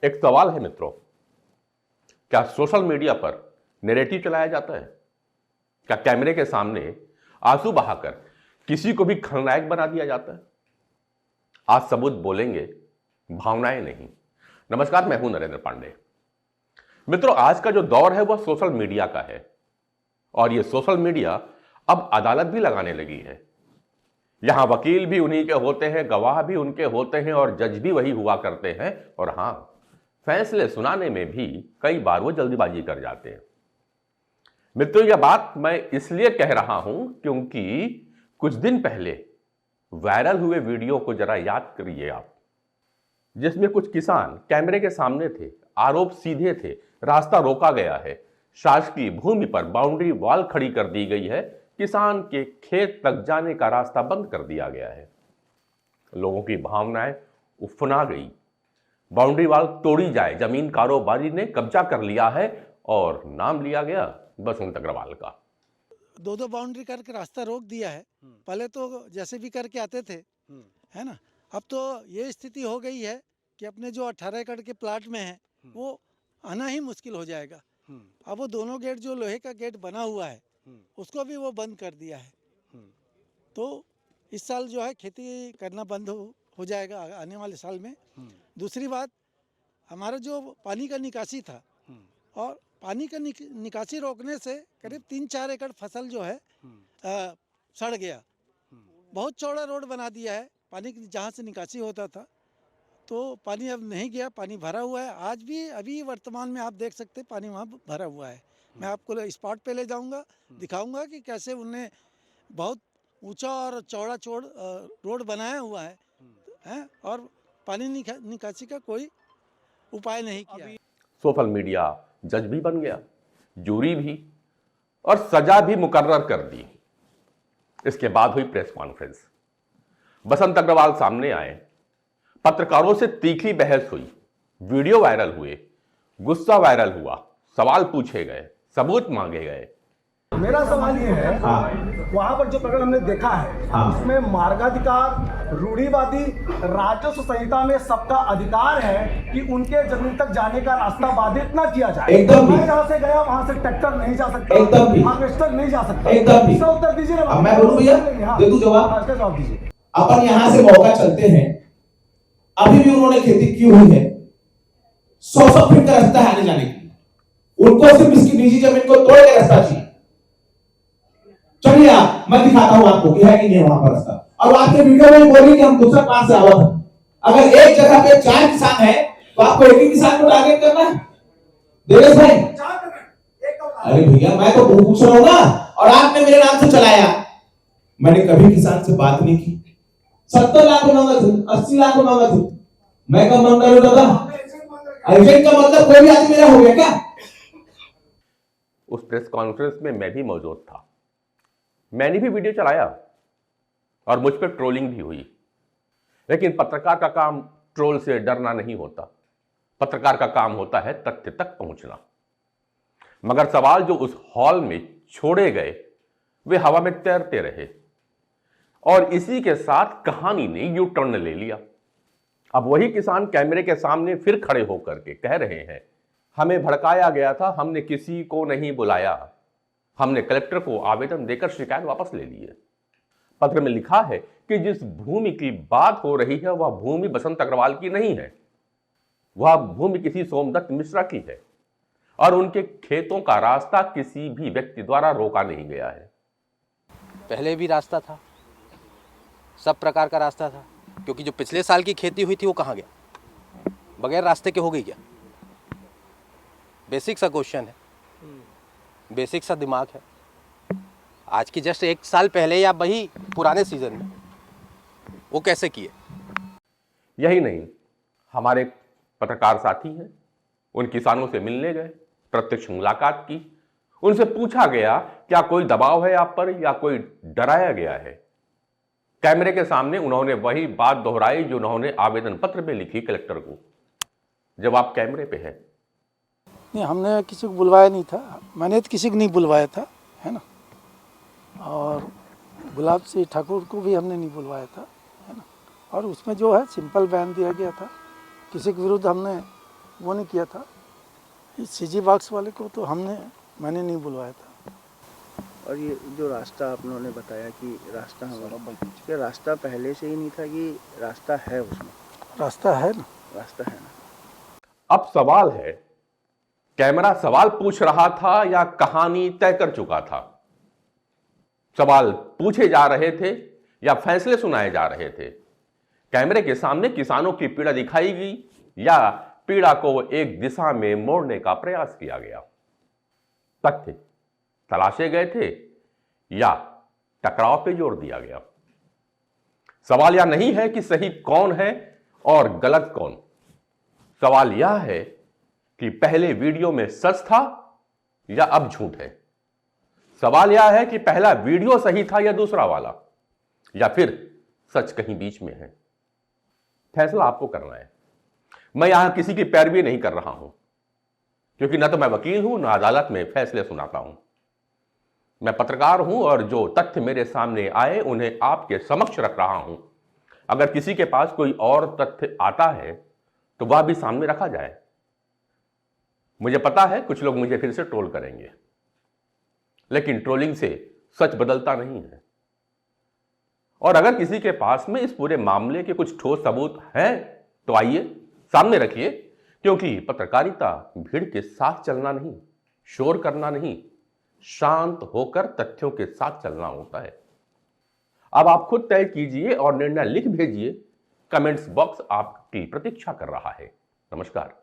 एक सवाल है मित्रों, क्या सोशल मीडिया पर नैरेटिव चलाया जाता है? क्या कैमरे के सामने आंसू बहाकर किसी को भी खलनायक बना दिया जाता है? आज सबूत बोलेंगे, भावनाएं नहीं। नमस्कार, मैं हूं नरेंद्र पांडे। मित्रों, आज का जो दौर है वह सोशल मीडिया का है और यह सोशल मीडिया अब अदालत भी लगाने लगी है। यहां वकील भी उन्हीं के होते हैं, गवाह भी उनके होते हैं और जज भी वही हुआ करते हैं। और हां, फैसले सुनाने में भी कई बार वो जल्दीबाजी कर जाते हैं। मित्रों, यह बात मैं इसलिए कह रहा हूं क्योंकि कुछ दिन पहले वायरल हुए वीडियो को जरा याद करिए आप, जिसमें कुछ किसान कैमरे के सामने थे, आरोप सीधे थे, रास्ता रोका गया है, शासकीय भूमि पर बाउंड्री वॉल खड़ी कर दी गई है, किसान के खेत तक जाने का रास्ता बंद कर दिया गया है। लोगों की भावनाएं उफना गई। बाउंड्री वॉल तोड़ी जाए, जमीन कारोबारी ने कब्जा कर लिया है और नाम लिया गया बसंत अग्रवाल का। दो बाउंड्री करके रास्ता रोक दिया है। पहले तो जैसे भी करके आते थे, है ना। अब तो ये स्थिति हो गई है कि अपने जो 18 एकड़ के प्लाट में है वो आना ही मुश्किल हो जाएगा। अब वो दोनों गेट, जो लोहे का गेट बना हुआ है, उसको भी वो बंद कर दिया है। तो इस साल जो है खेती करना बंद हो जाएगा आने वाले साल में। दूसरी बात, हमारा जो पानी का निकासी था, और पानी का निकासी रोकने से करीब 3-4 एकड़ फसल जो है सड़ गया। बहुत चौड़ा रोड बना दिया है, पानी जहाँ से निकासी होता था तो पानी अब नहीं गया, पानी भरा हुआ है। आज भी अभी वर्तमान में आप देख सकते हैं पानी वहाँ भरा हुआ है। मैं आपको स्पॉट पे ले जाऊंगा, दिखाऊंगा कि कैसे उनने बहुत ऊंचा और चौड़ा रोड बनाया हुआ है और पानी निकासी का कोई उपाय नहीं किया है। सोशल मीडिया जज भी बन गया, जूरी भी, और सजा भी मुकर्रर कर दी। इसके बाद हुई प्रेस कॉन्फ्रेंस, बसंत अग्रवाल सामने आए, पत्रकारों से तीखी बहस हुई, वीडियो वायरल हुए, गुस्सा वायरल हुआ, सवाल पूछे गए, सबूत मांगे गए। मेरा सवाल ये है, वहाँ पर जो प्रकरण हमने देखा है, उसमें मार्गाधिकार, रूढ़िवादी, राजस्व संहिता में सबका अधिकार है कि उनके जमीन तक जाने का रास्ता बाधित ना किया जाए। एकदम मैं जहाँ से गया वहाँ से ट्रैक्टर नहीं जा सकता, एकदम हार्वेस्टर नहीं जा सकता। एकदम इसका उत्तर दीजिए ना। मैं बोलूं भैया, दे दूं जवाब? जवाब दीजिए। अपन यहाँ से मौका चलते हैं, अभी भी उन्होंने खेती की हुई है, 100 फीट का रास्ता है आने जाने की। उनको सिर्फ इसकी निजी जमीन को तोड़ के रास्ता चाहिए। चलिए आप, मैं दिखाता हूं आपको कि है कि नहीं वहां पर रास्ता। और आपके वीडियो में बोलिए कि हम दूसरा पास से आवा था। अगर एक जगह पे 4 किसान है तो आपको एक ही किसान को टारगेट करना है? देवेश भाई, अरे भैया मैं तो पूछ रहा हूं ना, और आपने मेरे नाम से चलाया। मैंने कभी किसान से बात नहीं की। 70 लाख मांगा थे, 80 लाख मांगा थे, मैं कम मांग रहा हूं दादा। एजेंट का मतलब कोई भी आदमी मेरा हो गया क्या? उस प्रेस कॉन्फ्रेंस में मैं भी मौजूद था, मैंने भी वीडियो चलाया और मुझ पर ट्रोलिंग भी हुई। लेकिन पत्रकार का काम ट्रोल से डरना नहीं होता, पत्रकार का काम होता है तथ्य तक पहुंचना। मगर सवाल जो उस हॉल में छोड़े गए वे हवा में तैरते रहे और इसी के साथ कहानी ने यू टर्न ले लिया। अब वही किसान कैमरे के सामने फिर खड़े होकर के कह रहे हैं, हमें भड़काया गया था, हमने किसी को नहीं बुलाया, हमने कलेक्टर को आवेदन देकर शिकायत वापस ले ली है। पत्र में लिखा है कि जिस भूमि की बात हो रही है वह भूमि बसंत अग्रवाल की नहीं है, वह भूमि किसी सोमदत्त मिश्रा की है और उनके खेतों का रास्ता किसी भी व्यक्ति द्वारा रोका नहीं गया है। पहले भी रास्ता था, सब प्रकार का रास्ता था, क्योंकि जो पिछले साल की खेती हुई थी वो कहाँ गया? बगैर रास्ते के हो गई क्या? बेसिक सा क्वेश्चन है, बेसिक सा दिमाग है। आज की जस्ट 1 साल पहले या वही पुराने सीजन में वो कैसे किए? यही नहीं, हमारे पत्रकार साथी हैं, उन किसानों से मिलने गए, प्रत्यक्ष मुलाकात की, उनसे पूछा गया क्या कोई दबाव है आप पर या कोई डराया गया है। कैमरे के सामने उन्होंने वही बात दोहराई जो उन्होंने आवेदन पत्र में लिखी कलेक्टर को। जब आप कैमरे पे हैं, नहीं, हमने किसी को बुलवाया नहीं था, मैंने तो किसी को नहीं बुलवाया था, है ना। और गुलाब सिंह ठाकुर को भी हमने नहीं बुलवाया था, है ना। और उसमें जो है सिंपल बयान दिया गया था, किसी के विरुद्ध हमने वो नहीं किया था। सीजी बॉक्स वाले को तो मैंने नहीं बुलवाया था। और ये जो रास्ता आप लोगों ने बताया कि रास्ता हमारा, क्या रास्ता पहले से ही नहीं था कि रास्ता है उसमें? रास्ता है ना। रास्ता है ना। अब सवाल है, कैमरा सवाल पूछ रहा था या कहानी तय कर चुका था? सवाल पूछे जा रहे थे या फैसले सुनाए जा रहे थे? कैमरे के सामने किसानों की पीड़ा दिखाई गई या पीड़ा को एक दिशा में मोड़ने का प्रयास किया गया? तथ्य तलाशे गए थे या टकराव पे जोर दिया गया? सवाल यह नहीं है कि सही कौन है और गलत कौन। सवाल यह है कि पहले वीडियो में सच था या अब झूठ है। सवाल यह है कि पहला वीडियो सही था या दूसरा वाला, या फिर सच कहीं बीच में है। फैसला आपको करना है। मैं यहां किसी की पैरवी नहीं कर रहा हूं, क्योंकि ना तो मैं वकील हूं ना अदालत में फैसले सुनाता हूं। मैं पत्रकार हूं और जो तथ्य मेरे सामने आए उन्हें आपके समक्ष रख रहा हूं। अगर किसी के पास कोई और तथ्य आता है तो वह भी सामने रखा जाए। मुझे पता है कुछ लोग मुझे फिर से ट्रोल करेंगे, लेकिन ट्रोलिंग से सच बदलता नहीं है। और अगर किसी के पास में इस पूरे मामले के कुछ ठोस सबूत हैं तो आइए सामने रखिए, क्योंकि पत्रकारिता भीड़ के साथ चलना नहीं, शोर करना नहीं, शांत होकर तथ्यों के साथ चलना होता है। अब आप खुद तय कीजिए और निर्णय लिख भेजिए। कमेंट्स बॉक्स आपकी प्रतीक्षा कर रहा है। नमस्कार।